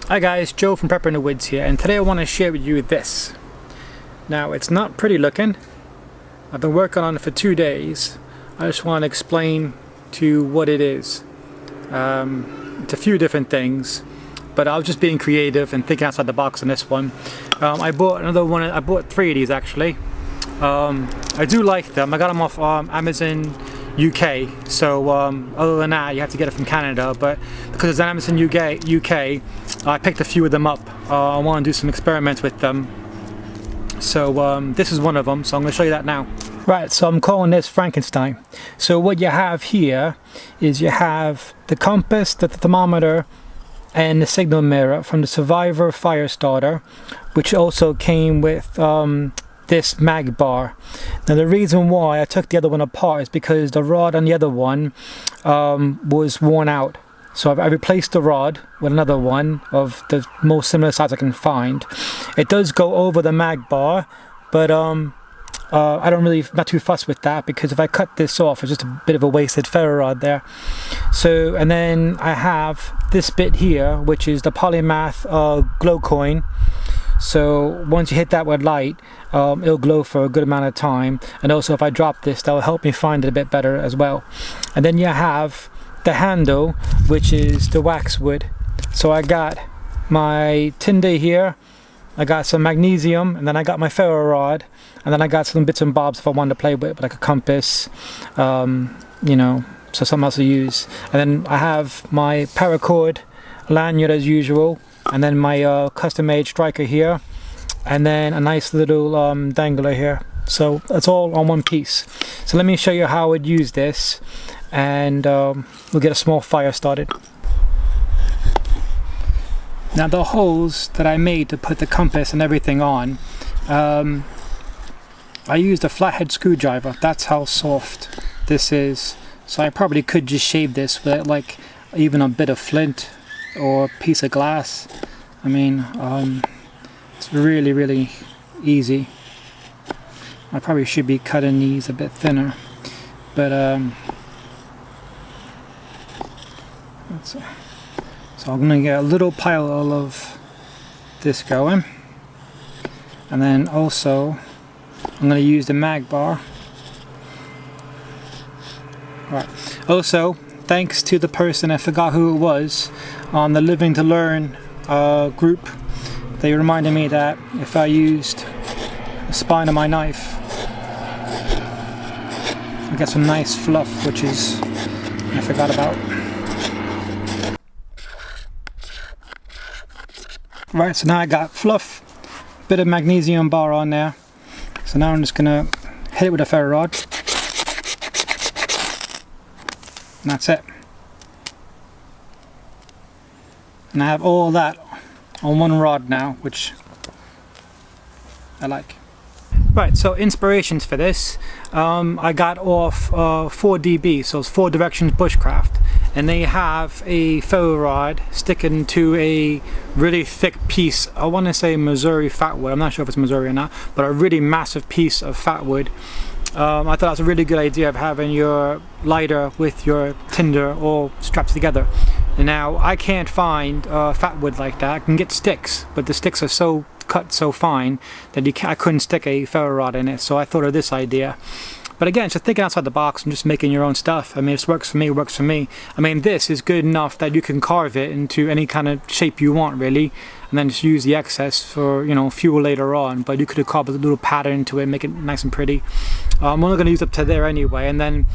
Hi guys, Joe from Prepper in the Woods here, and today I want to share with you this. Now, it's not pretty looking. I've been working on it for 2 days. I just want to explain to you what it is. It's a few different things, but I was just being creative and thinking outside the box on this one. I bought another one. I bought 3 of these actually. I do like them. I got them off Amazon UK, so other than that you have to get it from Canada, but because it's Amazon UK, I picked a few of them up. I want to do some experiments with them, so this is one of them, so I'm going to show you that now. Right, so I'm calling this Frankenstein. So what you have here is you have the compass, the thermometer, and the signal mirror from the Survivor fire starter, which also came with this mag bar. Now the reason why I took the other one apart is because the rod on the other one was worn out. So I replaced the rod with another one of the most similar size I can find. It does go over the mag bar, but I don't really, not too fussed with that, because if I cut this off, it's just a bit of a wasted ferro rod there. So, and then I have this bit here, which is the polymath glow coin. So once you hit that with light, it'll glow for a good amount of time, and also if I drop this, that'll help me find it a bit better as well. And then you have the handle, which is the waxwood. So I got my tinder here, I got some magnesium, and then I got my ferro rod, and then I got some bits and bobs if I wanted to play with, like a compass, you know, so something else to use. And then I have my paracord lanyard as usual, and then my custom made striker here, and then a nice little dangler here. So that's all on one piece. So let me show you how I would use this, and we'll get a small fire started. Now the holes that I made to put the compass and everything on, I used a flathead screwdriver. That's how soft this is. So I probably could just shave this with like even a bit of flint or a piece of glass. I mean, it's really easy. I probably should be cutting these a bit thinner, but so I'm gonna get a little pile of this going, and then also I'm gonna use the mag bar. Right. Also, thanks to the person, I forgot who it was, on the Living to Learn group. They reminded me that if I used the spine of my knife, I get some nice fluff, which is I forgot about. Right, so now I got fluff, bit of magnesium bar on there. So now I'm just gonna hit it with a ferro rod, and that's it. And I have all that on one rod now, which I like. Right, so inspirations for this, I got off 4DB, so it's 4 Directions Bushcraft, and they have a ferro rod sticking to a really thick piece. I want to say Missouri fatwood. I'm not sure if it's Missouri or not, but a really massive piece of fatwood. I thought that was a really good idea of having your lighter with your tinder all strapped together. And now I can't find fatwood like that. I can get sticks, but the sticks are so cut so fine that I couldn't stick a ferro rod in it. So I thought of this idea. But again, just thinking outside the box and just making your own stuff. I mean, if it works for me, it works for me. I mean, this is good enough that you can carve it into any kind of shape you want, really, and then just use the excess for, you know, fuel later on. But you could have carved a little pattern to it, make it nice and pretty. I'm only going to use up to there anyway, and then,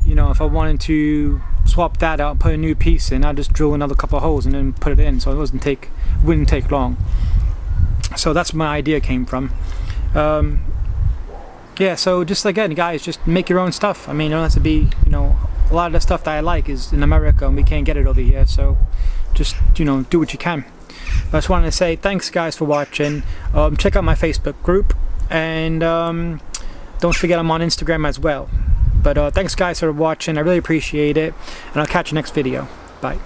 you know, if I wanted to swap that out and put a new piece in, I'd just drill another couple of holes and then put it in, so it wouldn't take long. So that's where my idea came from. Yeah, so just again, guys, just make your own stuff. I mean, you don't have to be, you know, a lot of the stuff that I like is in America and we can't get it over here, so just, you know, do what you can. I just wanted to say thanks guys for watching. Check out my Facebook group, and don't forget I'm on Instagram as well. But thanks guys for watching, I really appreciate it, and I'll catch you next video. Bye.